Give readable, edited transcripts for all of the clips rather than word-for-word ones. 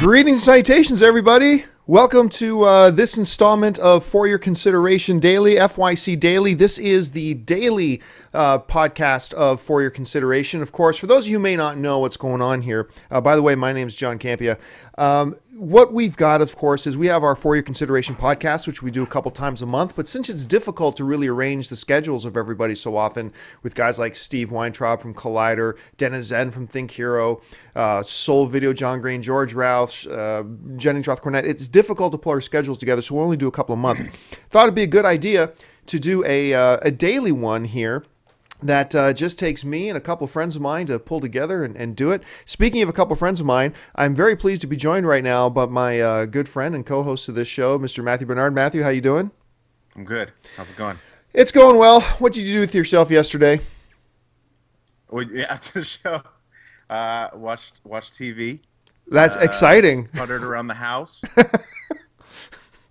Greetings and salutations, everybody. Welcome to this installment of For Your Consideration Daily, FYC Daily. This is the daily podcast of For Your Consideration. Of course, for those of you who may not know what's going on here, by the way, my name is John Campea. What we've got, of course, is we have our For Your Consideration podcast, which we do a couple times a month. But since it's difficult to really arrange the schedules of everybody so often, with guys like Steve Weintraub from Collider, Dennis Zen from Think Hero, Soul Video, John Green, George Rouse, Jennings Roth Cornett, it's difficult to pull our schedules together, so we'll only do a couple of months. Thought it'd be a good idea to do a daily one here that just takes me and a couple of friends of mine to pull together and do it. Speaking of a couple of friends of mine, I'm very pleased to be joined right now by my good friend and co-host of this show, Mr. Matthew Bernard. Matthew, how you doing? I'm good. How's it going? It's going well. What did you do with yourself yesterday? Well, yeah, after the show, watched TV. That's exciting. Puttered around the house.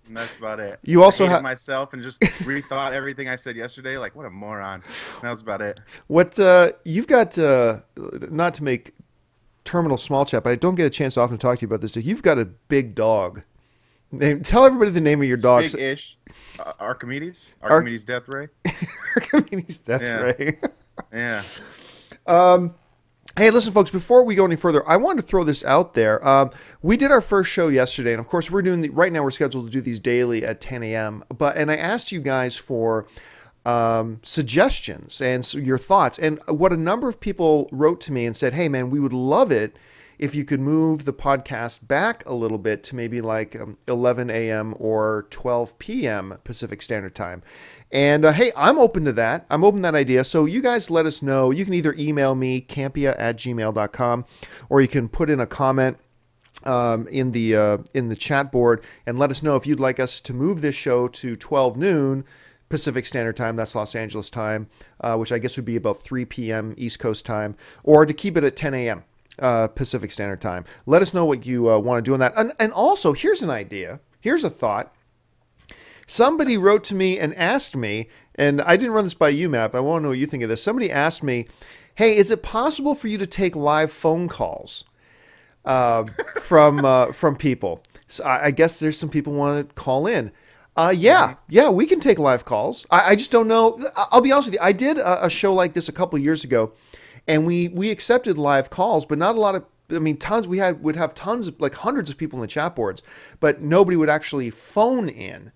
And that's about it. You also hated myself and just rethought everything I said yesterday. Like, what a moron. That was about it. What you've got, not to make terminal small chat, but I don't get a chance to often talk to you about this. You've got a big dog. Tell everybody the name of your dog. Big-ish. Archimedes. Archimedes Death Ray. Archimedes Death Ray. Yeah. Hey, listen, folks, before we go any further, I wanted to throw this out there. We did our first show yesterday, and of course, we're doing right now we're scheduled to do these daily at 10 a.m. And I asked you guys for suggestions and so your thoughts. And what a number of people wrote to me and said, hey, man, we would love it if you could move the podcast back a little bit to maybe like 11 a.m. or 12 p.m. Pacific Standard Time. And hey, I'm open to that. I'm open to that idea. So you guys let us know. You can either email me, campea@gmail.com, or you can put in a comment in the chat board and let us know if you'd like us to move this show to 12 noon Pacific Standard Time. That's Los Angeles time, which I guess would be about 3 p.m. East Coast time, or to keep it at 10 a.m. Pacific Standard Time. Let us know what you want to do on that. And also, here's an idea. Here's a thought. Somebody wrote to me and asked me, and I didn't run this by you, Matt, but I want to know what you think of this. Somebody asked me, hey, is it possible for you to take live phone calls from people? So I guess there's some people want to call in. Yeah, we can take live calls. I just don't know. I'll be honest with you. I did a show like this a couple years ago, and we accepted live calls, but not a lot of, I mean, tons. Would have tons of, like hundreds of people in the chat boards, but nobody would actually phone in.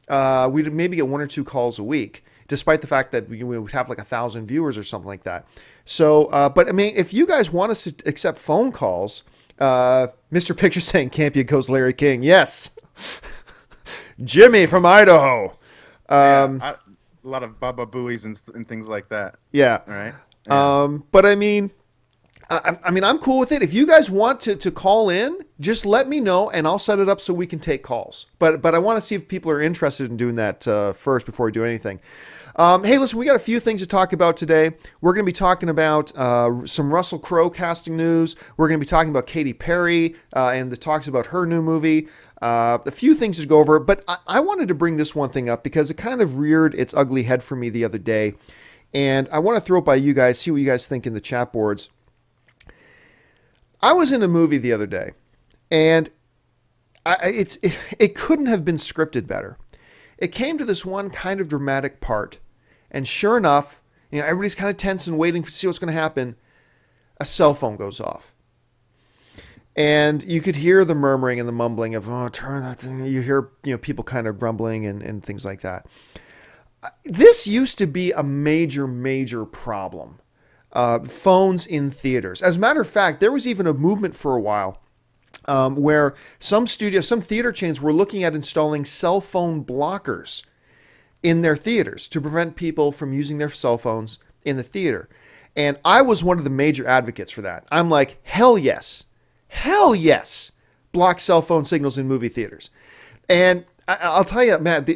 We'd maybe get one or two calls a week, despite the fact that we would have like 1,000 viewers or something like that. So, but I mean, if you guys want us to accept phone calls, Mr. Picture saying Campea goes Larry King. Yes. Jimmy from Idaho. A lot of Baba Booies and things like that. Yeah. All right. Yeah. But I mean, I'm cool with it. If you guys want to call in, just let me know and I'll set it up so we can take calls. But I want to see if people are interested in doing that first before we do anything. Hey, listen, we got a few things to talk about today. We're going to be talking about some Russell Crowe casting news. We're going to be talking about Katy Perry and the talks about her new movie. A few things to go over, but I wanted to bring this one thing up because it kind of reared its ugly head for me the other day. And I want to throw it by you guys, see what you guys think in the chat boards. I was in a movie the other day, and it couldn't have been scripted better. It came to this one kind of dramatic part, and sure enough, everybody's kind of tense and waiting to see what's going to happen. A cell phone goes off. And you could hear the murmuring and the mumbling of, oh, turn that thing. You hear people kind of grumbling and things like that. This used to be a major, major problem. Phones in theaters. As a matter of fact, there was even a movement for a while where some theater chains were looking at installing cell phone blockers in their theaters to prevent people from using their cell phones in the theater. And I was one of the major advocates for that. I'm like, hell yes. Hell yes. Block cell phone signals in movie theaters. And I'll tell you, Matt,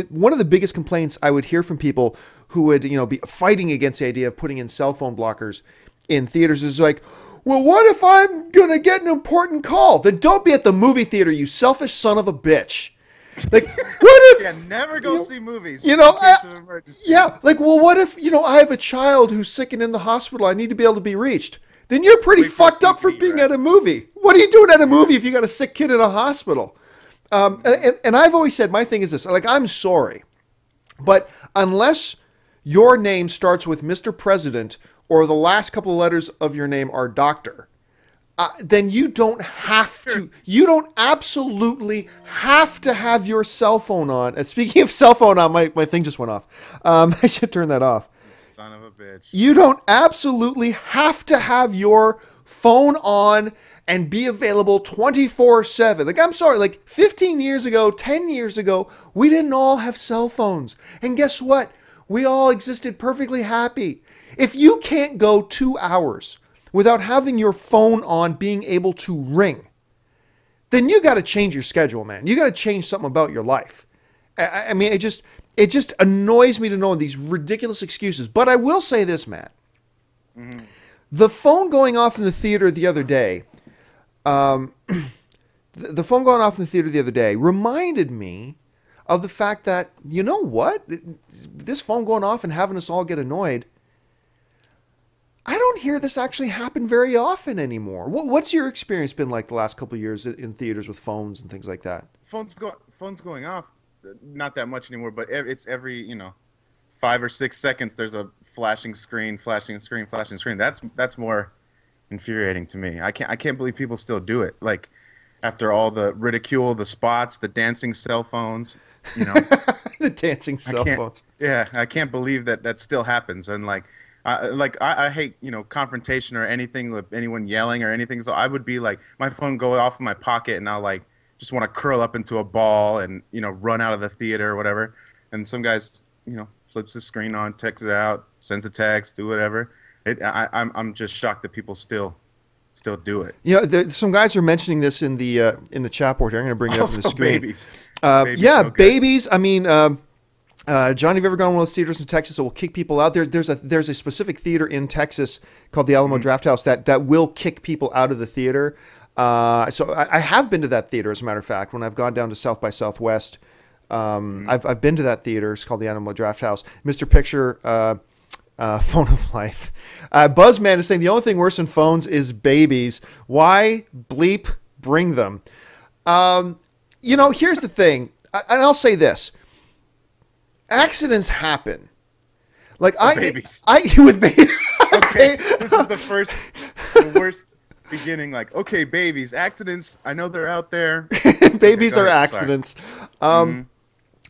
one of the biggest complaints I would hear from people who would, be fighting against the idea of putting in cell phone blockers in theaters is like, well, what if I'm going to get an important call? Then don't be at the movie theater, you selfish son of a bitch. Like, what if... Yeah, never go see movies. In case of emergencies. Yeah, like, well, what if, I have a child who's sick and in the hospital, I need to be able to be reached. Then you're pretty fucked up for being at a movie. What are you doing at a movie if you got a sick kid in a hospital? And I've always said, my thing is this, like, I'm sorry, but unless your name starts with Mr. President or the last couple of letters of your name are doctor, then you don't have to, you don't absolutely have to have your cell phone on. And speaking of cell phone on, my thing just went off. I should turn that off. Son of a bitch. You don't absolutely have to have your phone on and be available 24/7. Like, I'm sorry, like 15 years ago, 10 years ago, we didn't all have cell phones. And guess what? We all existed perfectly happy. If you can't go 2 hours without having your phone on being able to ring, then you got to change your schedule, man. You got to change something about your life. I mean, it just annoys me to know these ridiculous excuses. But I will say this, Matt. Mm-hmm. The phone going off in the theater the other day, the phone going off in the theater the other day reminded me of the fact that, you know what? This phone going off and having us all get annoyed, I don't hear this actually happen very often anymore. What's your experience been like the last couple of years in theaters with phones and things like that? Phones going off, not that much anymore, but it's every, 5 or 6 seconds there's a flashing screen. That's more infuriating to me. I can't believe people still do it. Like, after all the ridicule, the spots, the dancing cell phones, the dancing cell phones. Yeah, I can't believe that still happens. And I hate, confrontation or anything with anyone yelling or anything. So I would be like, my phone go off in my pocket and I'll just want to curl up into a ball and, run out of the theater or whatever. And some guys, flips the screen on, texts it out, sends a text, do whatever. I'm just shocked that people still do it. Some guys are mentioning this in the chat board here. I'm going to bring it up on the screen. Babies. Babies. I mean, John, have you ever gone to one of those theaters in Texas that will kick people out? There's a specific theater in Texas called the Alamo Draft House that will kick people out of the theater. So I have been to that theater, as a matter of fact, when I've gone down to South by Southwest. I've been to that theater. It's called the Alamo Draft House. Mr. Picture, phone of life. Buzzman is saying the only thing worse than phones is babies. Why bleep bring them? Here's the thing, and I'll say this. Accidents happen. Like babies. With babies. Okay, this is the worst beginning. Like, okay, babies, accidents. I know they're out there. Babies are accidents.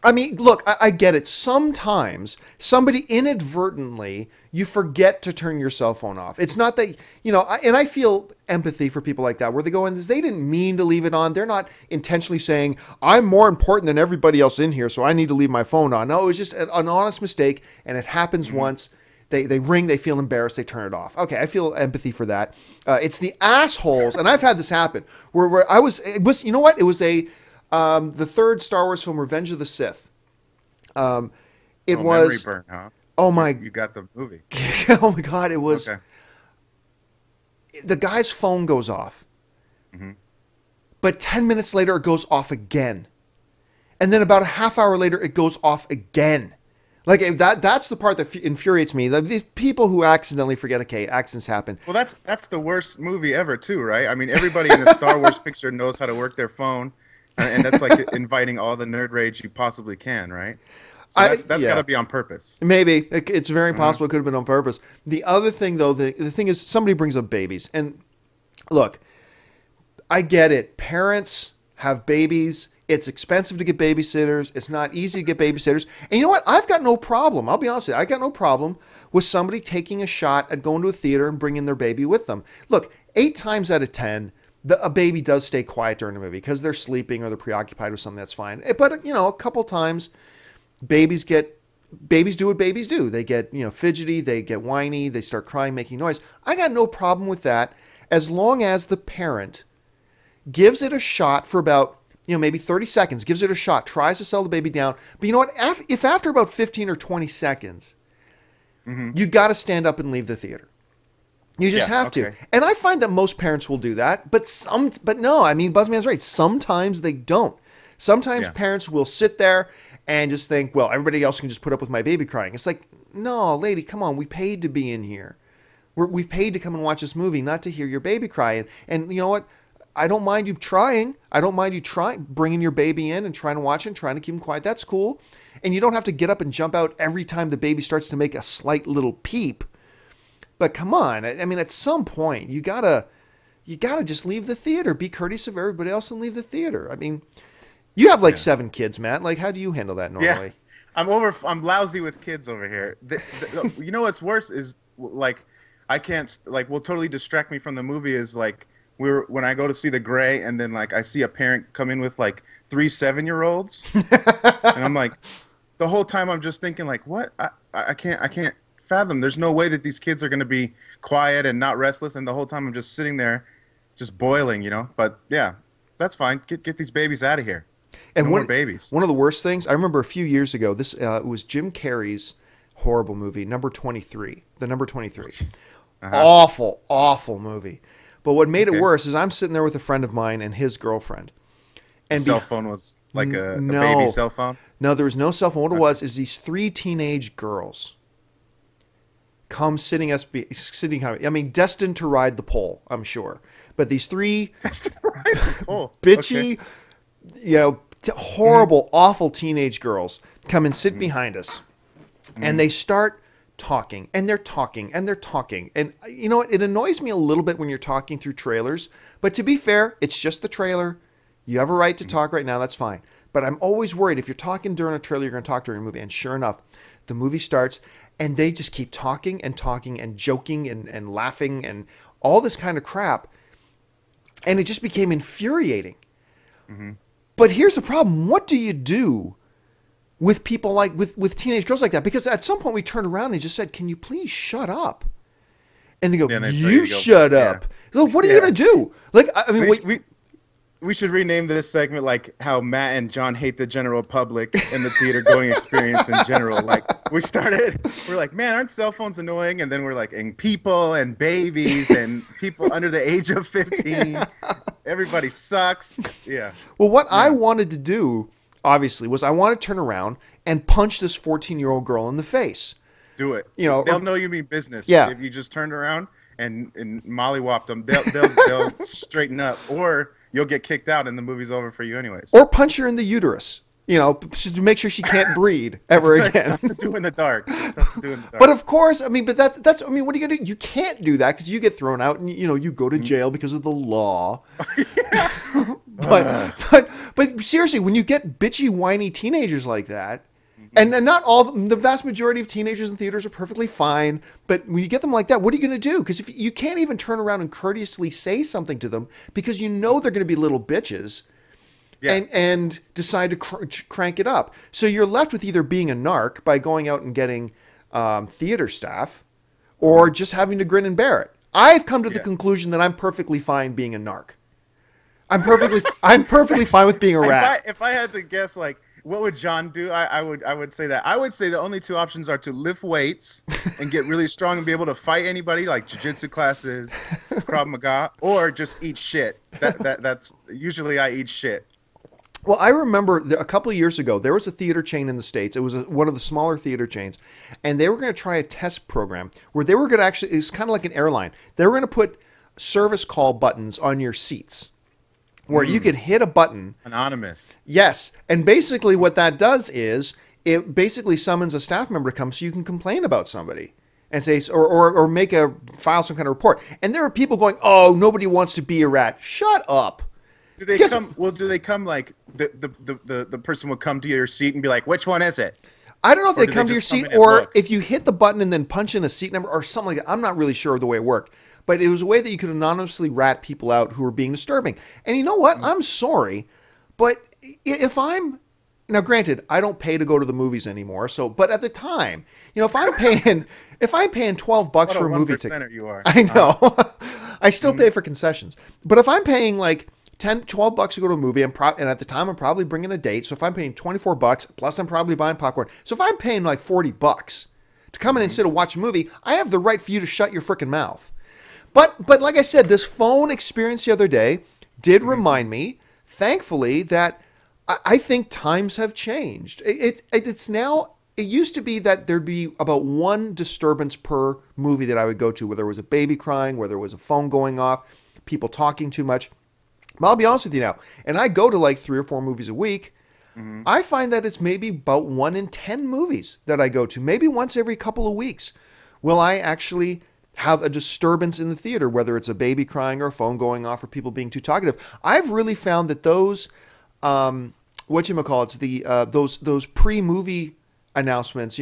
I mean, look, I get it. Sometimes somebody inadvertently, you forget to turn your cell phone off. It's not that, and I feel empathy for people like that, where they go in, they didn't mean to leave it on. They're not intentionally saying, I'm more important than everybody else in here, so I need to leave my phone on. No, it was just an honest mistake, and it happens once. They ring, they feel embarrassed, they turn it off. Okay, I feel empathy for that. It's the assholes, and I've had this happen, where it was, you know what? It was the third Star Wars film, Revenge of the Sith. It was memory burn, huh? Oh my! You got the movie. Oh my God! It was. Okay. The guy's phone goes off, but 10 minutes later it goes off again, and then about a half hour later it goes off again. Like, that's the part that infuriates me. These people who accidentally forget, okay, accidents happen. Well, that's the worst movie ever, too, right? I mean, everybody in a Star Wars picture knows how to work their phone. And that's like inviting all the nerd rage you possibly can, right? So that's got to be on purpose. Maybe. It's very possible it could have been on purpose. The other thing, though, the thing is, somebody brings up babies. And look, I get it. Parents have babies. It's expensive to get babysitters. It's not easy to get babysitters. And you know what? I've got no problem. I'll be honest with you. I got no problem with somebody taking a shot at going to a theater and bringing their baby with them. Look, 8 times out of 10, a baby does stay quiet during the movie because they're sleeping or they're preoccupied with something. That's fine. But, a couple times babies do what babies do. They get, fidgety, they get whiny, they start crying, making noise. I got no problem with that as long as the parent gives it a shot for about, maybe 30 seconds, gives it a shot, tries to settle the baby down. But you know what? If after about 15 or 20 seconds, you got to stand up and leave the theater. You just have to. And I find that most parents will do that, but no, I mean, Buzzman's right. Sometimes they don't. Sometimes parents will sit there and just think, well, everybody else can just put up with my baby crying. It's like, no, lady, come on. We paid to be in here. We paid to come and watch this movie, not to hear your baby cry. And you know what? I don't mind you trying. I don't mind you bringing your baby in and trying to watch it and trying to keep him quiet. That's cool. And you don't have to get up and jump out every time the baby starts to make a slight little peep. But come on. I mean, at some point, you gotta just leave the theater. Be courteous of everybody else and leave the theater. I mean, you have like 7 kids, Matt. Like, how do you handle that normally? Yeah. I'm lousy with kids over here. You know what's worse is, like, I can't, like, will totally distract me from the movie is, like, when I go to see The Gray and then, like, I see a parent come in with, like, 3 7-year-olds. And I'm like, the whole time I'm just thinking, like, what? I can't fathom. There's no way that these kids are going to be quiet and not restless. And the whole time I'm just sitting there just boiling, you know? But, yeah, that's fine. Get these babies out of here. And no more babies. One of the worst things, I remember a few years ago, this was Jim Carrey's horrible movie, Number 23. The Number 23. Awful movie. But what made it worse is I'm sitting there with a friend of mine and his girlfriend. And the cell phone was like a baby cell phone? No, there was no cell phone. What it was is these 3 teenage girls come sitting, I mean, destined to ride the pole, I'm sure. But these 3 destined to ride the pole. Bitchy, you know, horrible, awful teenage girls come and sit behind us. And they start talking, and they're talking, and they're talking. And you know what? It annoys me a little bit when you're talking through trailers. But to be fair, it's just the trailer. You have a right to talk right now. That's fine. But I'm always worried if you're talking during a trailer, you're going to talk during a movie. And sure enough, the movie starts, and they just keep talking and talking and joking and laughing and all this kind of crap. And it just became infuriating. But here's the problem. What do you do with people like, with teenage girls like that? Because at some point we turned around and just said, can you please shut up? And they go, you shut up. So what are you going to do? Like, I mean, we should rename this segment like how Matt and John hate the general public and the theater going experience in general. Like, we're like, man, aren't cell phones annoying? And then we're like, and people and babies and people under the age of 15. Everybody sucks. Yeah. Well, what I wanted to do, obviously, was I wanted to turn around and punch this 14-year-old girl in the face. Do it. You know, they'll know you mean business. Yeah. If you just turned around and mollywopped them, they'll straighten up, or you'll get kicked out and the movie's over for you anyways. Or punch her in the uterus, you know, to make sure she can't breed ever again. That's stuff to do in the dark. But of course, I mean, but that's I mean, what are you going to do? You can't do that because you get thrown out and, you know, you go to jail because of the law. But seriously, when you get bitchy, whiny teenagers like that, and not all, the vast majority of teenagers in theaters are perfectly fine. But when you get them like that, what are you going to do? Because if you can't even turn around and courteously say something to them because you know they're going to be little bitches and decide to crank it up. So you're left with either being a narc by going out and getting theater staff or just having to grin and bear it. I've come to the conclusion that I'm perfectly fine being a narc. I'm perfectly fine with being a rat. If I had to guess, like, what would John do? I would say that. I would say the only 2 options are to lift weights and get really strong and be able to fight anybody, like jiu-jitsu classes, Krav Maga, or just eat shit. That's usually I eat shit. Well, I remember a couple of years ago, there was a theater chain in the States. It was one of the smaller theater chains, and they were going to try a test program where they were going to actually, it's kind of like an airline. They were going to put service call buttons on your seats, where you could hit a button. Anonymous. Yes. And basically what that does is it basically summons a staff member to come so you can complain about somebody and say, or file some kind of report. And there are people going, oh, nobody wants to be a rat. Shut up. Do they come? Well, do they come like the person will come to your seat and be like, which one is it? I don't know if they come to your seat or if you hit the button and then punch in a seat number or something like that. I'm not really sure of the way it worked. But it was a way that you could anonymously rat people out who were being disturbing. And you know what? I'm sorry, but if I'm... Now, granted, I don't pay to go to the movies anymore. So, but at the time, you know, if I'm paying $12 for a movie ticket... you are. I know. I still pay for concessions. But if I'm paying like $12 to go to a movie, and at the time I'm probably bringing a date. So if I'm paying $24, plus I'm probably buying popcorn. So if I'm paying like $40 to come in and sit and watch a movie, I have the right for you to shut your freaking mouth. But like I said, this phone experience the other day did remind me, thankfully, that I think times have changed. It's now, it used to be that there'd be about 1 disturbance per movie that I would go to, where there was a baby crying, where there was a phone going off, people talking too much. But I'll be honest with you now, and I go to like 3 or 4 movies a week. I find that it's maybe about 1 in 10 movies that I go to. Maybe once every couple of weeks will I actually have a disturbance in the theater, whether it's a baby crying or a phone going off or people being too talkative. I've really found that those, those pre-movie announcements,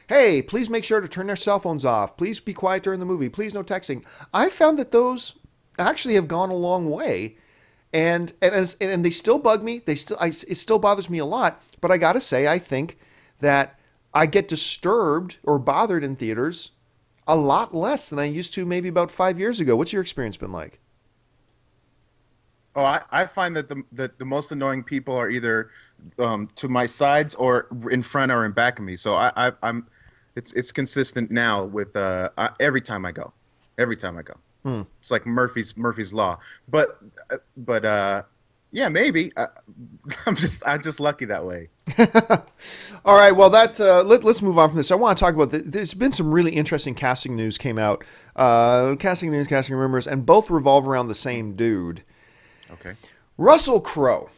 hey, please make sure to turn their cell phones off. Please be quiet during the movie. Please no texting. I found that those actually have gone a long way. And they still bug me. It still bothers me a lot. But I got to say, I think that I get disturbed or bothered in theaters a lot less than I used to maybe about 5 years ago. What's your experience been like? Oh, I find that the most annoying people are either to my sides or in front or in back of me. So I'm it's consistent now with every time I go. Every time I go. It's like Murphy's Law. But yeah, maybe I'm just lucky that way. All right, well let's move on from this. I want to talk about there's been some really interesting casting news came out. Casting news, casting rumors, and both revolve around the same dude. Okay. Russell Crowe.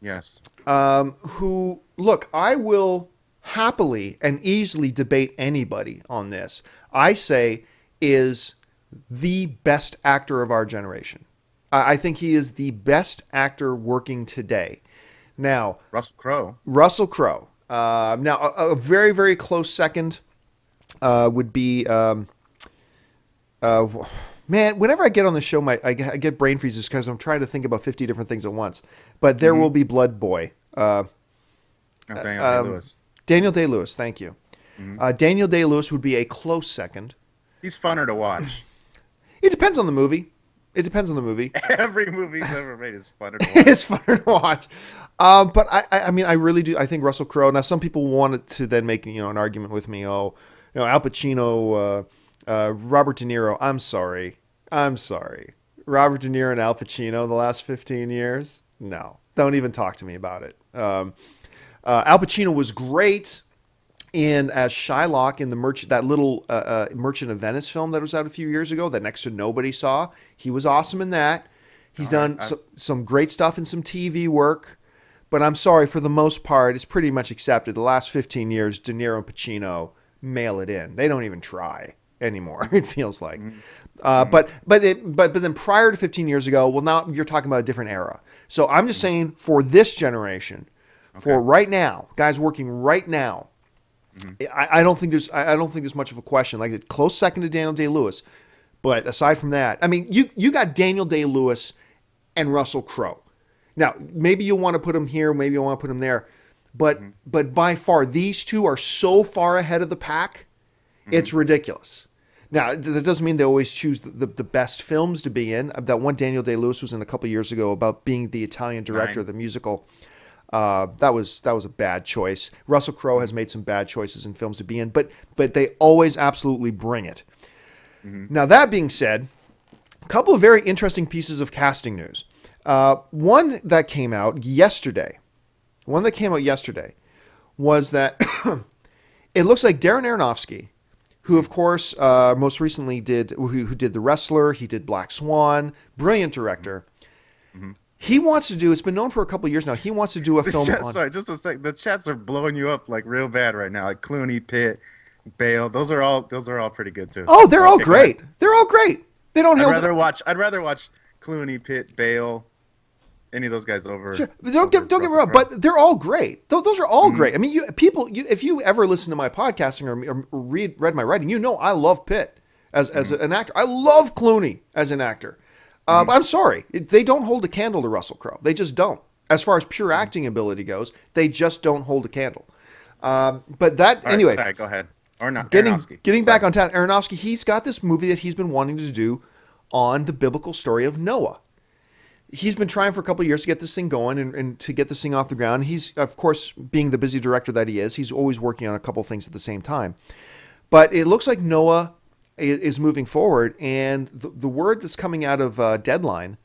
Yes. Who, look, I will happily and easily debate anybody on this. I say is the best actor of our generation. I think he is the best actor working today. Now, Russell Crowe. Now, a very, very close second would be, man, whenever I get on the show, I get brain freezes because I'm trying to think about 50 different things at once. But There Will Be Blood Boy. Daniel Day-Lewis. Daniel Day-Lewis, thank you. Daniel Day-Lewis would be a close second. He's funner to watch. It depends on the movie. Every movie he's ever made is funner to watch. It's funner to watch. But I mean, I really do. I think Russell Crowe. Now, some people wanted to then make an argument with me. Oh, Al Pacino, Robert De Niro. I'm sorry. Robert De Niro and Al Pacino the last 15 years. No, don't even talk to me about it. Al Pacino was great as Shylock in that little Merchant of Venice film that was out a few years ago that next to nobody saw. He was awesome in that. He's done some great stuff in some TV work. But I'm sorry, for the most part, it's pretty much accepted. The last 15 years, De Niro and Pacino mail it in. They don't even try anymore, it feels like. But then prior to 15 years ago, well, now you're talking about a different era. So I'm just saying for this generation, for right now, guys working right now, I don't think there's much of a question. Like a close second to Daniel Day-Lewis, but aside from that, I mean, you got Daniel Day-Lewis and Russell Crowe. Now, maybe you'll want to put him here, maybe you'll want to put him there, but by far these two are so far ahead of the pack, it's ridiculous. Now, that doesn't mean they always choose the best films to be in. That one Daniel Day-Lewis was in a couple years ago about being the Italian director of the musical. That was a bad choice. Russell Crowe has made some bad choices in films to be in, but they always absolutely bring it. Now, that being said, a couple of very interesting pieces of casting news. One that came out yesterday was that it looks like Darren Aronofsky, who of course most recently who did The Wrestler, he did Black Swan, brilliant director. He wants to do, it's been known for a couple of years now, he wants to do a film on... Sorry, just a sec. The chats are blowing you up like real bad right now. Like Clooney, Pitt, Bale. Those are all pretty good too. Oh, they're all great. They're all great. They don't have... I'd rather watch Clooney, Pitt, Bale, any of those guys over... Sure. Don't get me wrong, but they're all great. Those are all great. I mean, if you ever listen to my podcasting or read my writing, I love Pitt as an actor. I love Clooney as an actor. But I'm sorry, they don't hold a candle to Russell Crowe. They just don't. As far as pure acting ability goes, they just don't hold a candle. But that anyway. Sorry, go ahead. Or not. Getting back on task, Aronofsky, he's got this movie that he's been wanting to do on the biblical story of Noah. He's been trying for a couple of years to get this thing going and to get this thing off the ground. He's, of course, being the busy director that he is, he's always working on a couple of things at the same time. But it looks like Noah is moving forward, and the word that's coming out of Deadline,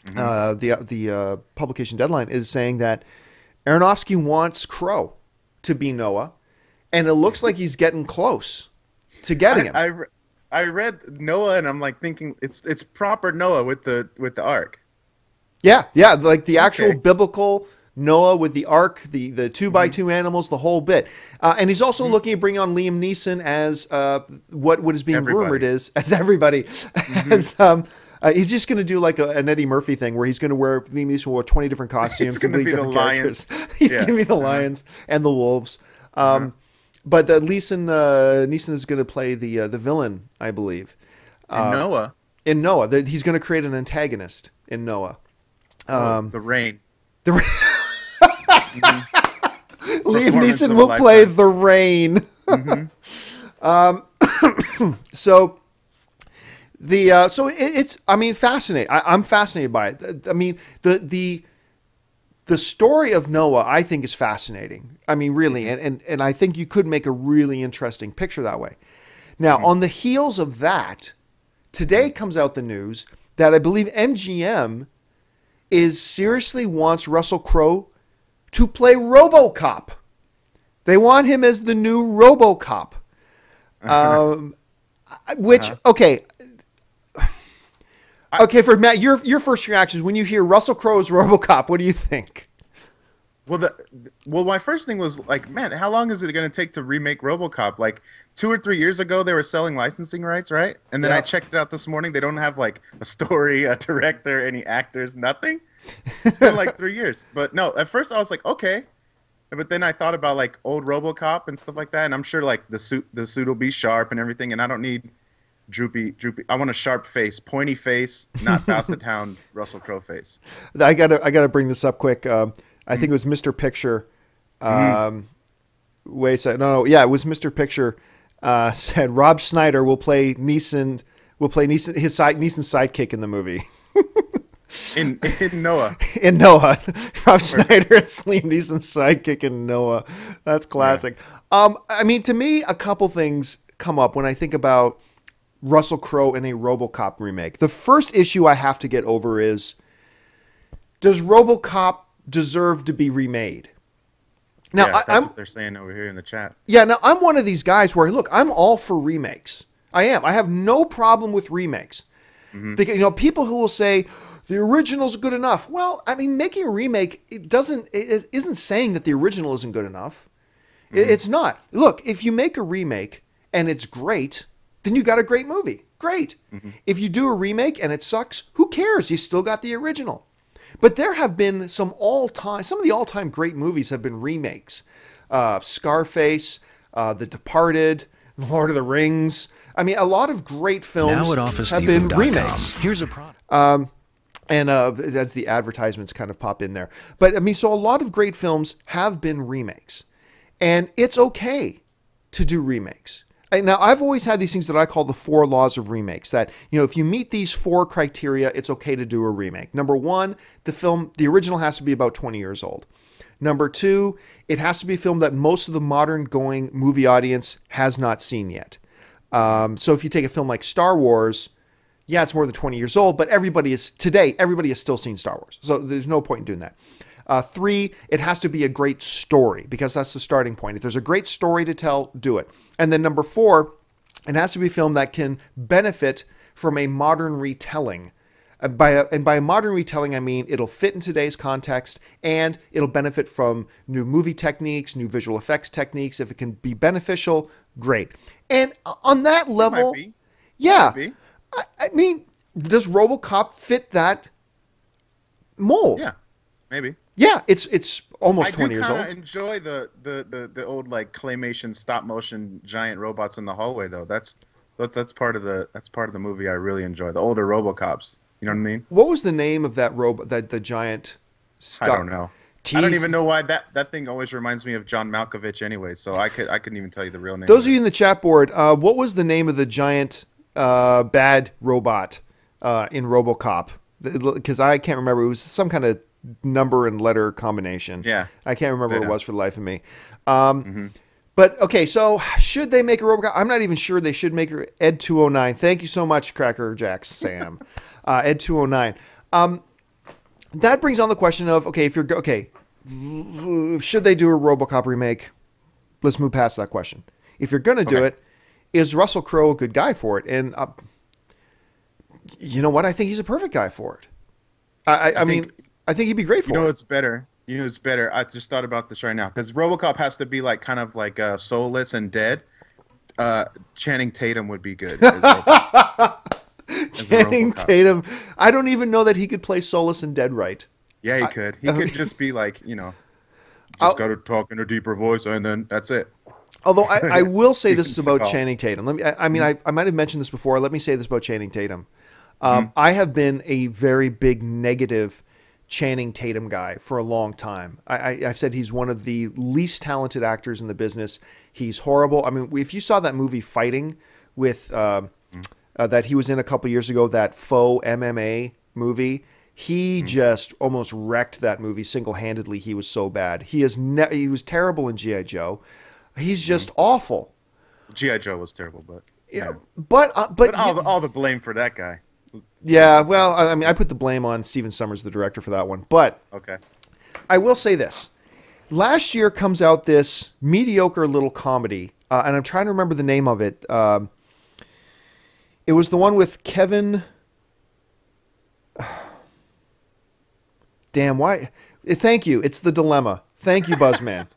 the publication Deadline, is saying that Aronofsky wants Crowe to be Noah, and it looks like he's getting close to getting him. I read Noah, and I'm like thinking it's proper Noah with the ark. Yeah, like the actual Okay. biblical Noah with the ark, the 2x2 animals, the whole bit. And he's also looking at bringing on Liam Neeson as what is being rumored Everybody. is as everybody as he's just going to do like an Eddie Murphy thing where he's going to wear Liam Neeson will wear 20 different costumes, It's gonna be the different characters. lions. He's Yeah. going to be the lions and the wolves. But Neeson is going to play the villain, I believe. And Noah, In Noah, he's going to create an antagonist in Noah. the rain. The Liam Performance Neeson of a will play lifetime. the rain. So it's I mean fascinating. I'm fascinated by it. I mean the story of Noah I think is fascinating. I mean really, and I think you could make a really interesting picture that way. Now on the heels of that, today comes out the news that I believe MGM is seriously wants Russell Crowe to play RoboCop. They want him as the new RoboCop. Which okay, for Matt, your first reactions when you hear Russell Crowe's RoboCop, what do you think? Well, my first thing was like, man, how long is it going to take to remake RoboCop? Like 2 or 3 years ago, they were selling licensing rights, right? And then I checked it out this morning. They don't have like a story, a director, any actors, nothing. It's been like 3 years. But no, at first I was like, okay. But then I thought about like old RoboCop and stuff like that, and I'm sure like the suit will be sharp and everything, and I don't need droopy. I want a sharp face, pointy face, not Basset Hound Russell Crowe face. I gotta bring this up quick. I think it was Mr. Picture. Wait a second. No, yeah, it was Mr. Picture. Said Rob Schneider will play Neeson's sidekick in the movie. In Noah. In Noah. Rob Schneider is Liam Neeson's sidekick in Noah. That's classic. Yeah. I mean, to me, a couple things come up when I think about Russell Crowe in a RoboCop remake. The first issue I have to get over is, does RoboCop deserve to be remade? Now, yeah, that's what they're saying over here in the chat. Yeah, now I'm one of these guys where, look, I'm all for remakes. I am. I have no problem with remakes. Because, people who will say, the original's good enough. Well, I mean, making a remake isn't saying that the original isn't good enough. It's not. Look, if you make a remake and it's great, then you got a great movie. Great. If you do a remake and it sucks, who cares? You still got the original. But there have been some of the all-time great movies have been remakes. Scarface, The Departed, Lord of the Rings. I mean, a lot of great films have been remakes. Here's a product. And that's the advertisements kind of pop in there. But I mean, so a lot of great films have been remakes. And it's okay to do remakes. Now, I've always had these things that I call the 4 laws of remakes. That, if you meet these 4 criteria, it's okay to do a remake. Number 1, the original has to be about 20 years old. Number 2, it has to be a film that most of the modern going movie audience has not seen yet. So if you take a film like Star Wars, yeah, it's more than 20 years old, but everybody has still seen Star Wars. So there's no point in doing that. 3, it has to be a great story, because that's the starting point. If there's a great story to tell, do it. And then number 4, it has to be a film that can benefit from a modern retelling. By a modern retelling, I mean it'll fit in today's context, and it'll benefit from new movie techniques, new visual effects techniques. If it can be beneficial, great. And on that level, yeah, I mean, does RoboCop fit that mold? Yeah, maybe. Yeah, it's almost 20 years old. I do kind of enjoy the old like claymation stop motion giant robots in the hallway though. That's part of the movie I really enjoy. The older RoboCops. You know what I mean? What was the name of that robot? The giant. I don't know. I don't even know why that thing always reminds me of John Malkovich anyway. So I couldn't even tell you the real name. Those of you in the chat board, what was the name of the giant bad robot in RoboCop? Because I can't remember. It was some kind of number and letter combination. Yeah. I can't remember what it was for the life of me. But okay, so should they make a RoboCop? I'm not even sure they should make Ed 209. Thank you so much, Cracker Jacks Sam. Ed 209. That brings on the question of, okay, should they do a RoboCop remake? Let's move past that question. If you're going to do it, is Russell Crowe a good guy for it? And you know what? I think he's a perfect guy for it. I mean, I think he'd be great for You know it. what's better? You know what's better? I just thought about this right now because RoboCop has to be like kind of like soulless and dead. Channing Tatum would be good as Channing RoboCop. Tatum. I don't even know that he could play Solus and Dead right. Yeah, he could. He could just be like, I'll- just got to talk in a deeper voice, and then that's it. Although I will say this Steven about Seagal. Channing Tatum. Let me. I mean, I might have mentioned this before. Let me say this about Channing Tatum. Mm-hmm. I have been a very big negative Channing Tatum guy for a long time. I've said he's one of the least talented actors in the business. He's horrible. I mean, if you saw that movie Fighting with that he was in a couple years ago, that faux MMA movie, he just almost wrecked that movie single-handedly. He was so bad. He was terrible in G.I. Joe. He's just awful. G.I. Joe was terrible, but Yeah, but all the blame for that guy. yeah. Well, I mean, I put the blame on Steven Summers, the director, for that one. But Okay. I will say this: last year comes out this mediocre little comedy, and I'm trying to remember the name of it. It was the one with Kevin. Damn, why? Thank you. It's The Dilemma. Thank you, Buzzman.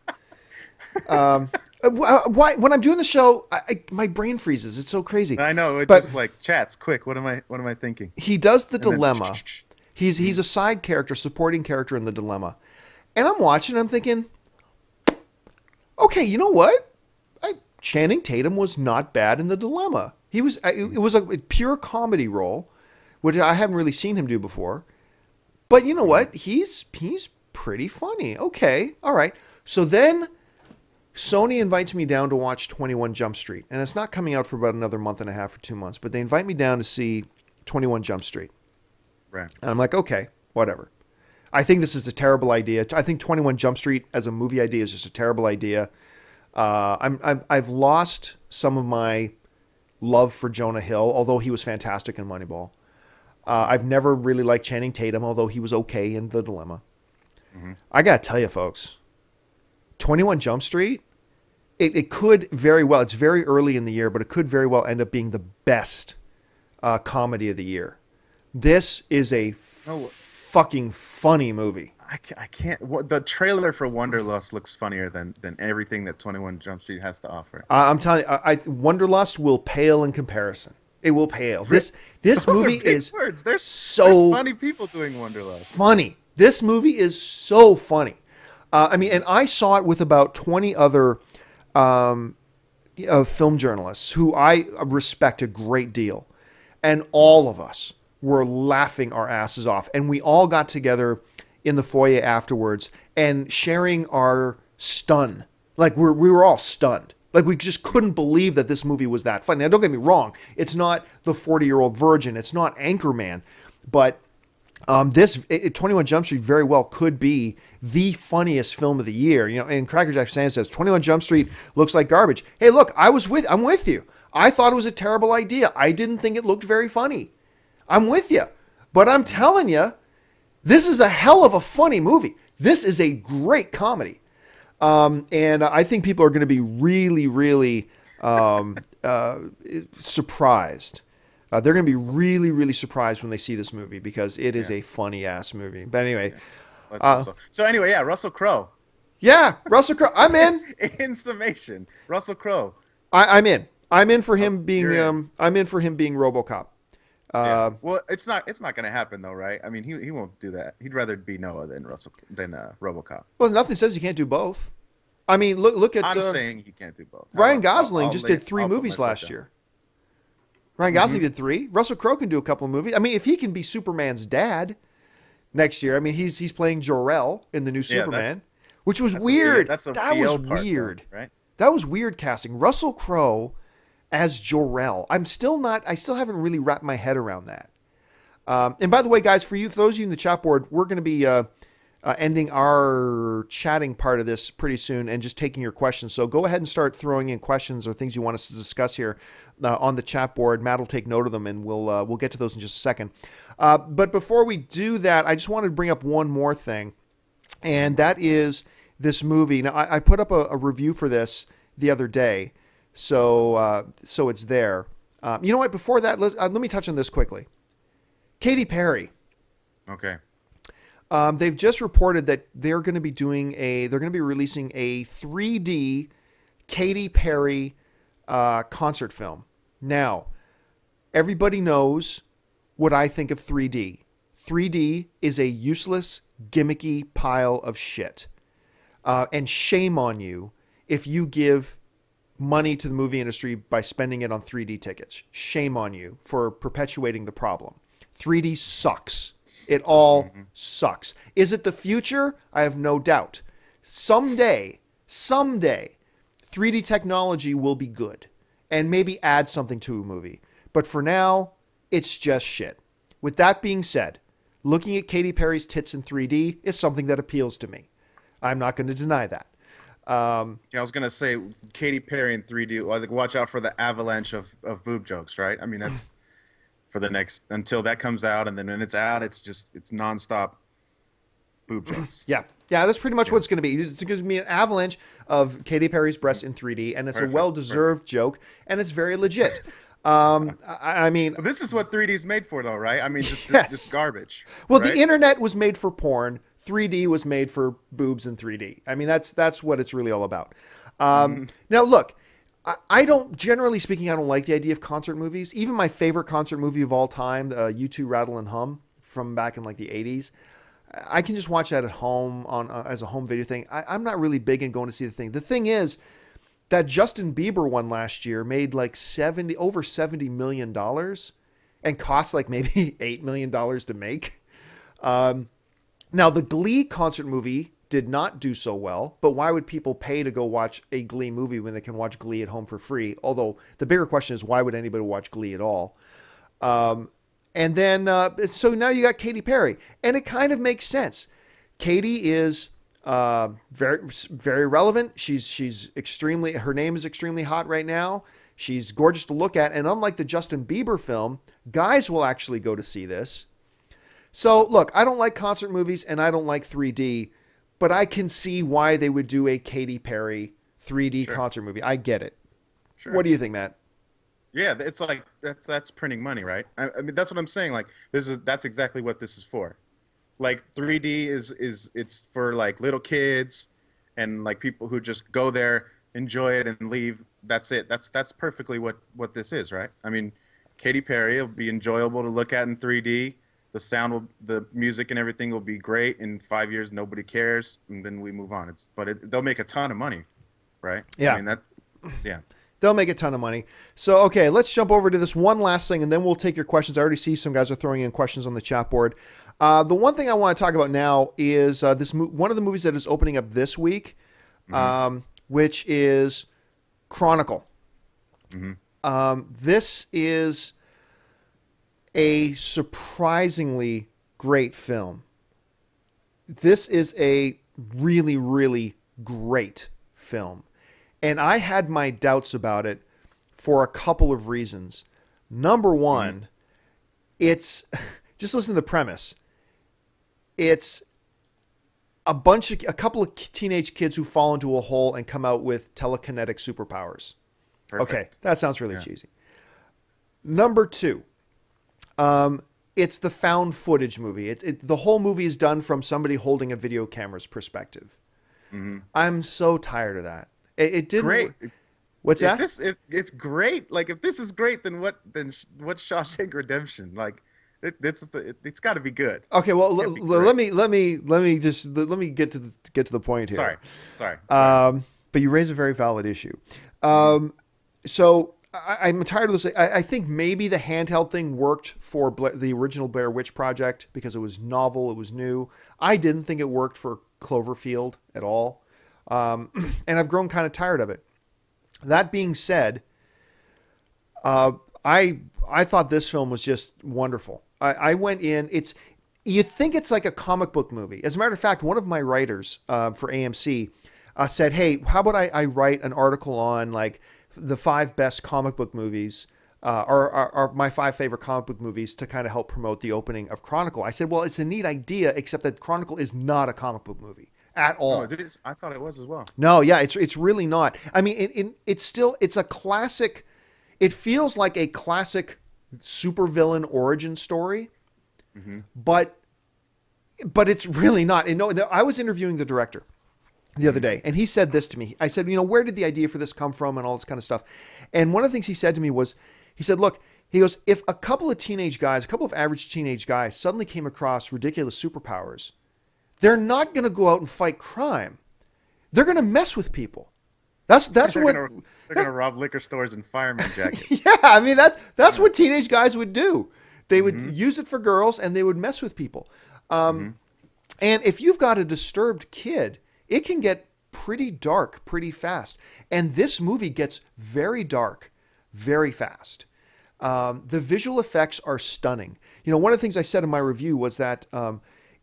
Why? When I'm doing the show, my brain freezes. It's so crazy. I know. It But- just like chats. Quick. What am I thinking? He does The And then- Dilemma. He's a side character, supporting character in The Dilemma. And I'm watching, I'm thinking, okay, you know what? Channing Tatum was not bad in The Dilemma. It was a pure comedy role, which I haven't really seen him do before. But you know what? He's pretty funny. Okay, all right. So then Sony invites me down to watch 21 Jump Street. And it's not coming out for about another month and a half or 2 months. But they invite me down to see 21 Jump Street. Right. And I'm like, okay, whatever. I think this is a terrible idea. I think 21 Jump Street as a movie idea is just a terrible idea. I've lost some of my love for Jonah Hill, although he was fantastic in Moneyball. I've never really liked Channing Tatum, although he was okay in The Dilemma. Mm-hmm. I got to tell you, folks, 21 Jump Street, it could very well, it's very early in the year, but it could very well end up being the best comedy of the year. This is a fucking funny movie. I can't. The trailer for Wanderlust looks funnier than everything that 21 Jump Street has to offer. I'm telling you, Wanderlust will pale in comparison. It will pale. This Those movie are big is words. There's so funny people doing Wanderlust. funny. This movie is so funny. I mean, and I saw it with about 20 other film journalists who I respect a great deal. And all of us were laughing our asses off. And we all got together in the foyer afterwards and sharing our stun. Like we were all stunned. Like we just couldn't believe that this movie was that funny. Now, don't get me wrong. It's not The 40-Year-Old Virgin. It's not Anchorman. But 21 Jump Street very well could be the funniest film of the year. You know, and Cracker Jack Sand says 21 Jump Street looks like garbage. Hey, look, I'm with you. I thought it was a terrible idea. I didn't think it looked very funny. I'm with you. But I'm telling you, this is a hell of a funny movie. This is a great comedy. And I think people are going to be really, really surprised. They're going to be really, really surprised when they see this movie because it is a funny-ass movie. But anyway. Let's hope so anyway, yeah, Russell Crowe. Yeah, Russell Crowe. I'm in. In summation, Russell Crowe. I'm in. I'm in for him being. you're in. I'm in for him being RoboCop. Yeah. Well, it's not going to happen though, right? I mean, he won't do that. He'd rather be Noah than RoboCop. Well, nothing says you can't do both. I mean, look at. I'm saying he can't do both. Ryan Gosling I'll just lay- did 3 I'll put movies my foot last down. year. Ryan Gosling did 3. Russell Crowe can do a couple of movies. I mean, if he can be Superman's dad next year, I mean, he's playing Jor-El in the new Superman, which was weird. That's a that VO was part, weird, though, right? That was weird casting. Russell Crowe as Jor-El. I still haven't really wrapped my head around that. And by the way, guys, for those of you in the chat board, we're going to be ending our chatting part of this pretty soon and just taking your questions. So go ahead and start throwing in questions or things you want us to discuss here on the chat board. Matt will take note of them, and we'll get to those in just a second. But before we do that, I just wanted to bring up one more thing, and that is this movie. Now, I put up a review for this the other day, so it's there. You know what? Before that, let me touch on this quickly. Katy Perry. Okay. They've just reported that they're going to be releasing a 3D Katy Perry concert film. Now, everybody knows what I think of 3D. 3D is a useless, gimmicky pile of shit. And shame on you if you give money to the movie industry by spending it on 3D tickets. Shame on you for perpetuating the problem. 3D sucks. It all sucks. Is it the future? I have no doubt. Someday, 3D technology will be good and maybe add something to a movie. But for now, it's just shit. With that being said, looking at Katy Perry's tits in 3D is something that appeals to me. I'm not going to deny that. Yeah, I was gonna say Katy Perry in 3D. Like, watch out for the avalanche of boob jokes, right? I mean, that's for the next until that comes out, and then when it's out, it's nonstop boob jokes. Yeah, that's pretty much what it's going to be. It's going to be an avalanche of Katy Perry's breasts in 3D, and it's a well-deserved joke, and it's very legit. I mean, this is what 3D is made for, though, right? I mean, just garbage. Well, right? The internet was made for porn. 3D was made for boobs in 3D. I mean, that's what it's really all about. Now, look, I don't, generally speaking, I don't like the idea of concert movies. Even my favorite concert movie of all time, the U2 Rattle and Hum from back in like the 80s, I can just watch that at home on as a home video thing. I'm not really big in going to see the thing. The thing is that Justin Bieber one last year made like over $70 million and cost like maybe $8 million to make. Now, the Glee concert movie did not do so well, but why would people pay to go watch a Glee movie when they can watch Glee at home for free? Although the bigger question is, why would anybody watch Glee at all? And then, so now you got Katy Perry, and it kind of makes sense. Katy is very, very relevant. She's extremely, her name is extremely hot right now. She's gorgeous to look at, and unlike the Justin Bieber film, guys will actually go to see this. So, look, I don't like concert movies and I don't like 3D, but I can see why they would do a Katy Perry 3D concert movie. I get it. Sure. What do you think, Matt? Yeah, it's like that's printing money, right? I mean, that's what I'm saying. Like, that's exactly what this is for. Like, 3D it's for like little kids and like people who just go there, enjoy it, and leave. That's it. That's perfectly what this is, right? I mean, Katy Perry will be enjoyable to look at in 3D. The sound the music and everything will be great. In 5 years, nobody cares, and then we move on. They'll make a ton of money, right? Yeah. I mean, They'll make a ton of money. So, okay, let's jump over to this one last thing, and then we'll take your questions. I already see some guys are throwing in questions on the chat board. The one thing I want to talk about now is one of the movies that is opening up this week, which is Chronicle. This is a surprisingly great film. This is a really, really great film. And I had my doubts about it for a couple of reasons. Number one, it's just listen to the premise. It's a couple of teenage kids who fall into a hole and come out with telekinetic superpowers. Perfect. Okay, that sounds really cheesy. Number two, it's the found footage movie. The whole movie is done from somebody holding a video camera's perspective. I'm so tired of that. It didn't. Great. What's that? It's great. Like, if this is great, then what's Shawshank Redemption? Like, it's got to be good. Okay, well, let me get to the point here. Sorry. But you raise a very valid issue. So I'm tired of this. I think maybe the handheld thing worked for the original Blair Witch Project because it was novel, it was new. I didn't think it worked for Cloverfield at all. And I've grown kind of tired of it. That being said, I thought this film was just wonderful. I went in, you think it's like a comic book movie. As a matter of fact, one of my writers for AMC said, hey, how about I write an article on like the 5 best comic book movies or my 5 favorite comic book movies to kind of help promote the opening of Chronicle. I said, well, it's a neat idea, except that Chronicle is not a comic book movie at all. Oh, I thought it was as well. No, yeah, it's really not. I mean, it's a classic. It feels like a classic supervillain origin story, but but it's really not. And no, I was interviewing the director the other day, and he said this to me. I said, where did the idea for this come from and all this kind of stuff? And one of the things he said to me was, he said, look, he goes, if a couple of average teenage guys suddenly came across ridiculous superpowers, they're not going to go out and fight crime. They're going to mess with people. They're going to rob liquor stores in fireman jackets. Yeah, I mean, that's what teenage guys would do. They would use it for girls, and they would mess with people. And if you've got a disturbed kid, it can get pretty dark pretty fast. And this movie gets very dark very fast. The visual effects are stunning. One of the things I said in my review was that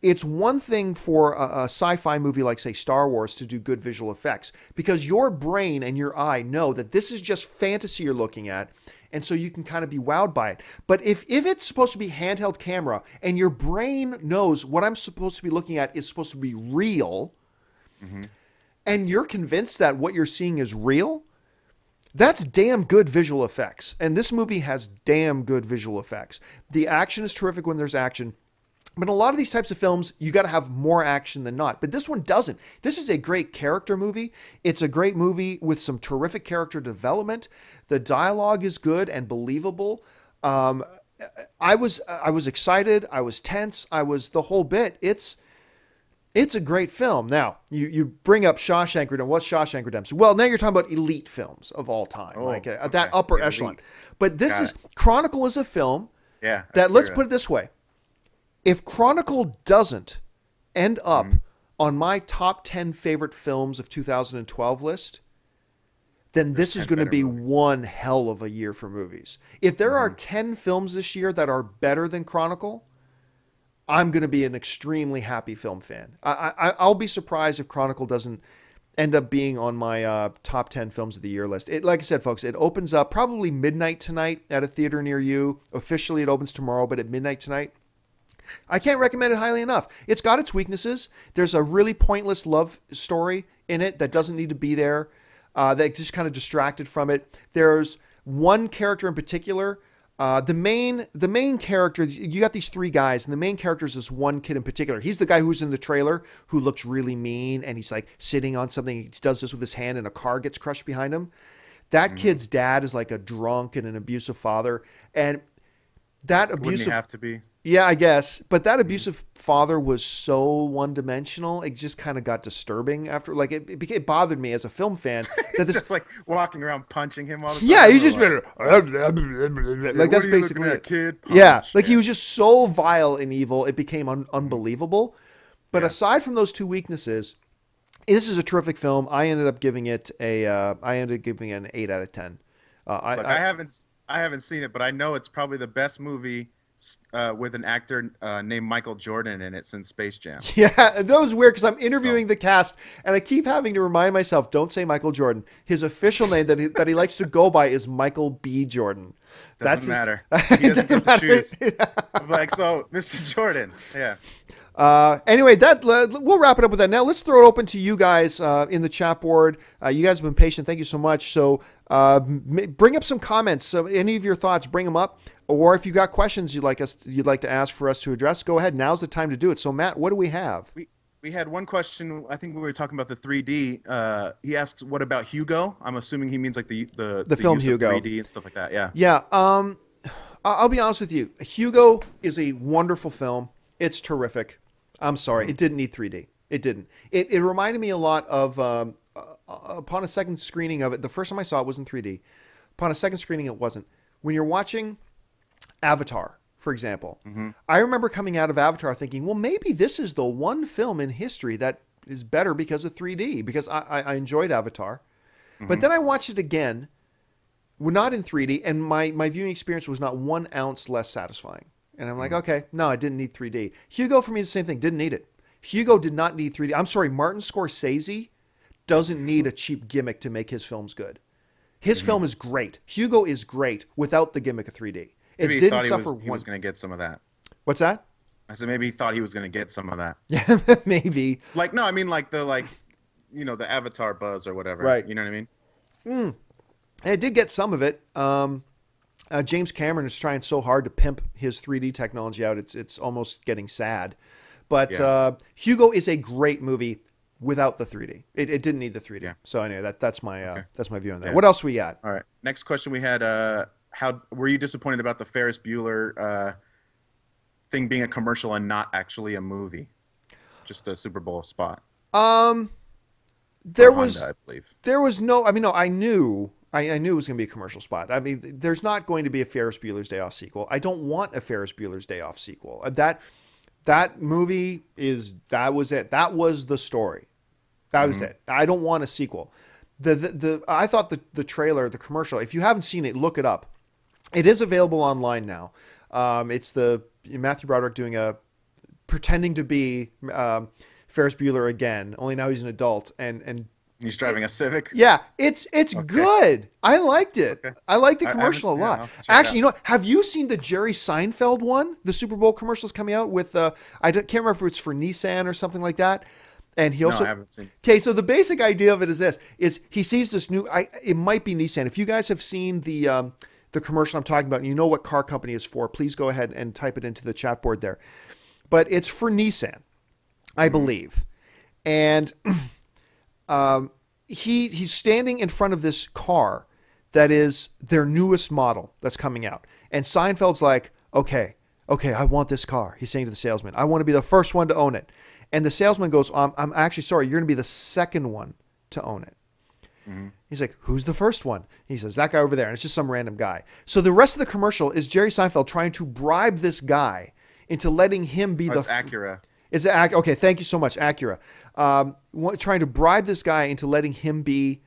it's one thing for a sci-fi movie like, say, Star Wars to do good visual effects, because your brain and your eye know that this is just fantasy you're looking at, and so you can kind of be wowed by it. But if it's supposed to be handheld camera and your brain knows what I'm supposed to be looking at is supposed to be real, and you're convinced that what you're seeing is real, that's damn good visual effects. And this movie has damn good visual effects. The action is terrific when there's action. But in a lot of these types of films, you got to have more action than not. But this one doesn't. This is a great character movie. It's a great movie with some terrific character development. The dialogue is good and believable. I was excited. I was tense. I was the whole bit. It's a great film. Now, you bring up Shawshank Redemption. What's Shawshank Redemption? Well, now you're talking about elite films of all time, that upper echelon. But this Chronicle is a film that, let's put it this way. If Chronicle doesn't end up on my top 10 favorite films of 2012 list, then this is going to be one hell of a year for movies. If there are 10 films this year that are better than Chronicle, I'm going to be an extremely happy film fan. I'll be surprised if Chronicle doesn't end up being on my top 10 films of the year list. Like I said, folks, it opens up probably midnight tonight at a theater near you. Officially, it opens tomorrow, but at midnight tonight. I can't recommend it highly enough. It's got its weaknesses. There's a really pointless love story in it that doesn't need to be there, that just kind of distracted from it. There's one character in particular. The main character, you got these three guys, and the main character is this one kid in particular. He's the guy who's in the trailer who looks really mean, and he's like sitting on something. He does this with his hand, and a car gets crushed behind him. That kid's dad is like a drunk and an abusive father, and that abusive... Wouldn't he have to be? Yeah, I guess. But that abusive father was so one-dimensional, it just kind of got disturbing after. Like, it bothered me as a film fan. That this, just like walking around punching him all the time. Yeah, he's just been like, that's basically it. Kid? Punch. Yeah, like he was just so vile and evil, it became unbelievable. But aside from those two weaknesses, this is a terrific film. I ended up giving it an 8 out of 10. I haven't seen it, but I know it's probably the best movie with an actor named Michael Jordan in it since Space Jam. Yeah, that was weird because I'm interviewing the cast, and I keep having to remind myself, don't say Michael Jordan. His official name that he likes to go by is Michael B. Jordan. Doesn't matter. He doesn't get to choose. Like, so, Mr. Jordan. Yeah. Anyway, we'll wrap it up with that. Now let's throw it open to you guys in the chat board. You guys have been patient. Thank you so much. So bring up some comments. So any of your thoughts, bring them up. Or if you got questions you'd like to ask for us to address, go ahead. Now's the time to do it. So Matt, what do we have? We had one question. I think we were talking about the 3D. He asked, "What about Hugo?" I'm assuming he means like the film use Hugo, of 3D and stuff like that. Yeah. Yeah. I'll be honest with you. Hugo is a wonderful film. It's terrific. I'm sorry, it didn't need 3D. It didn't. It reminded me a lot of upon a second screening of it. The first time I saw it was in 3D. Upon a second screening, it wasn't. When you're watching Avatar, for example, I remember coming out of Avatar thinking, well, maybe this is the one film in history that is better because of 3D, because I enjoyed Avatar. But then I watched it again, not in 3D, and my viewing experience was not 1 ounce less satisfying. And I'm like, okay, no, I didn't need 3D. Hugo, for me, is the same thing. Didn't need it. Hugo did not need 3D. I'm sorry, Martin Scorsese doesn't need a cheap gimmick to make his films good. His film is great. Hugo is great without the gimmick of 3D. Maybe he thought he was going to get some of that. What's that? I said maybe he thought he was going to get some of that. Yeah, maybe. Like, no, I mean like the Avatar buzz or whatever. Right. You know what I mean? And it did get some of it. James Cameron is trying so hard to pimp his 3D technology out. It's almost getting sad. But Hugo is a great movie without the 3D. It didn't need the 3D. Yeah. So anyway, that's my view on that. Yeah. What else we got? All right. Next question we had, how were you disappointed about the Ferris Bueller thing being a commercial and not actually a movie? Just a Super Bowl spot. There Or was Honda, I believe. there was no, I mean, no, I knew it was going to be a commercial spot. I mean, there's not going to be a Ferris Bueller's Day Off sequel. I don't want a Ferris Bueller's Day Off sequel. That movie that was it. That was the story. That was it. I don't want a sequel. I thought the trailer, the commercial, if you haven't seen it, look it up. It is available online now. It's the Matthew Broderick pretending to be Ferris Bueller again, only now he's an adult and He's driving a Civic. yeah, it's good. I liked it. Okay. I like the commercial a lot. I'll check it Actually, out. have you seen the Jerry Seinfeld one? The Super Bowl commercials coming out with I can't remember if it's for Nissan or something like that. And he also No, I haven't seen. Okay, so the basic idea of it is this: he sees this new. It might be Nissan. If you guys have seen the commercial I'm talking about, and you know what car company is for, please go ahead and type it into the chat board there. But it's for Nissan, I believe, and he's standing in front of this car that is their newest model that's coming out, and Seinfeld's like, okay, I want this car. He's saying to the salesman, I want to be the first one to own it. And the salesman goes, I'm actually sorry, you're going to be the second one to own it. He's like, who's the first one? He says, that guy over there. And it's just some random guy. So the rest of the commercial is Jerry Seinfeld trying to bribe this guy into letting him be It's Acura. Is it okay? Thank you so much, Acura. Trying to bribe this guy into letting him be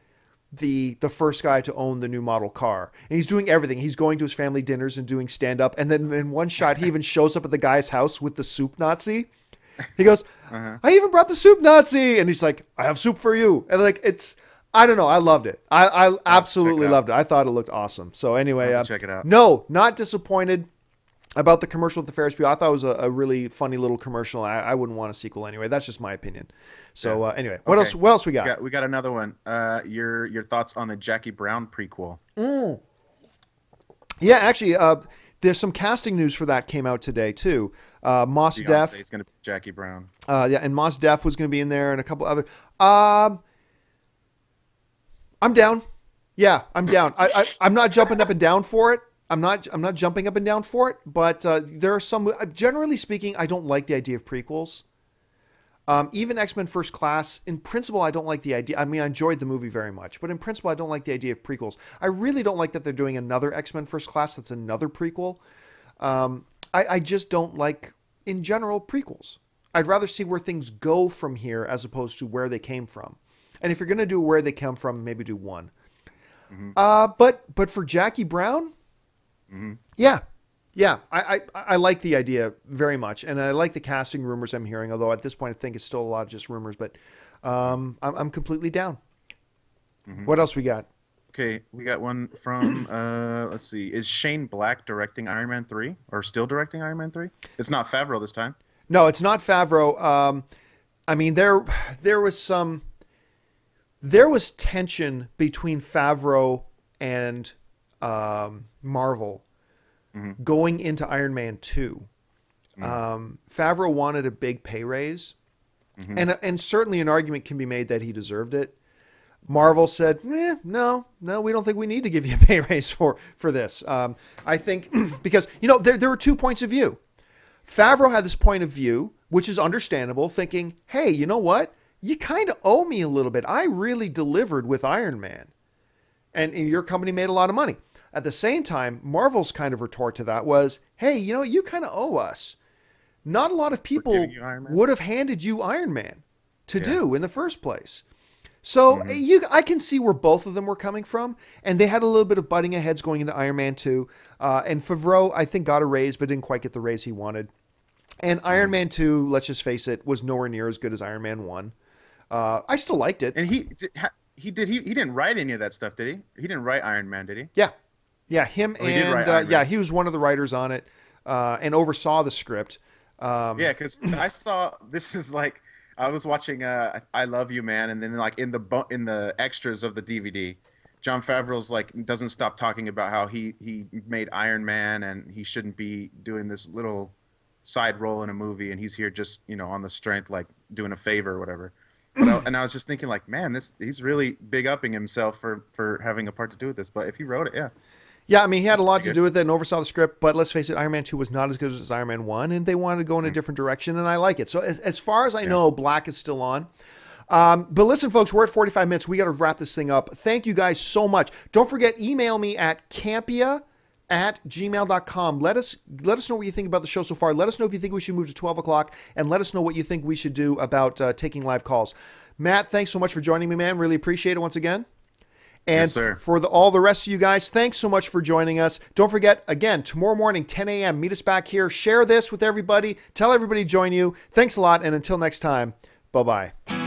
the first guy to own the new model car. And he's doing everything. He's going to his family dinners and doing stand-up. And then in one shot, he even shows up at the guy's house with the soup Nazi. He goes, I even brought the soup Nazi. And he's like, I have soup for you. And like, I don't know. I loved it. I absolutely loved it. I thought it looked awesome. So anyway, check it out. No, not disappointed about the commercial with the Ferris Bueller. I thought it was a really funny little commercial. I wouldn't want a sequel anyway. That's just my opinion. So anyway, what else we got? We got another one. Your thoughts on the Jackie Brown prequel? Yeah, actually, there's some casting news for that came out today too. Mos Def. It's going to be Jackie Brown. Yeah, and Mos Def was going to be in there, and a couple other. I'm down. Yeah, I'm down. I'm not jumping up and down for it. I'm not jumping up and down for it. But there are some. Generally speaking, I don't like the idea of prequels. Even X-Men First Class, in principle, I don't like the idea. I mean, I enjoyed the movie very much, but in principle, I don't like the idea of prequels. I really don't like that they're doing another X-Men First Class that's another prequel. I just don't like, in general, prequels. I'd rather see where things go from here as opposed to where they came from. And if you're going to do where they come from, maybe do one. But for Jackie Brown, yeah, I like the idea very much, and I like the casting rumors I'm hearing. Although at this point, I think it's still a lot of just rumors. But I'm completely down. What else we got? Okay, we got one from let's see. Is Shane Black directing Iron Man 3 or still directing Iron Man 3? It's not Favreau this time. No, it's not Favreau. I mean, there was tension between Favreau and Marvel going into Iron Man 2. Favreau wanted a big pay raise, and certainly an argument can be made that he deserved it. Marvel said, no, we don't think we need to give you a pay raise for this. I think because, there were 2 points of view. Favreau had this point of view, which is understandable, thinking, hey, you know what? You kind of owe me a little bit. I really delivered with Iron Man. And your company made a lot of money. At the same time, Marvel's kind of retort to that was, hey, you kind of owe us. Not a lot of people would have handed you Iron Man to do in the first place. So I can see where both of them were coming from. And they had a little bit of butting of heads going into Iron Man 2. And Favreau, I think, got a raise, but didn't quite get the raise he wanted. And Iron Man 2, let's just face it, was nowhere near as good as Iron Man 1. I still liked it. And he didn't write any of that stuff, did he? He didn't write Iron Man, did he? Yeah, him he was one of the writers on it, and oversaw the script. Yeah, because I saw this is like I was watching I Love You Man, and then like in the extras of the DVD, Jon Favreau's like doesn't stop talking about how he made Iron Man and he shouldn't be doing this little side role in a movie, and he's here just, you know, on the strength, like doing a favor or whatever. But and I was just thinking, like, man, he's really big upping himself for having a part to do with this. But if he wrote it, yeah. Yeah, I mean, he had a lot to do with it and oversaw the script, but let's face it, Iron Man 2 was not as good as Iron Man 1, and they wanted to go in a different direction, and I like it. So as far as I know, Black is still on. But listen, folks, we're at 45 minutes. We got to wrap this thing up. Thank you guys so much. Don't forget, email me at campea@gmail.com. Let us know what you think about the show so far. Let us know if you think we should move to 12 o'clock, and let us know what you think we should do about taking live calls. Matt, thanks so much for joining me, man. Really appreciate it once again. And yes, sir. For all the rest of you guys, thanks so much for joining us. Don't forget, again, tomorrow morning, 10 a.m., meet us back here. Share this with everybody. Tell everybody to join you. Thanks a lot, and until next time, bye-bye.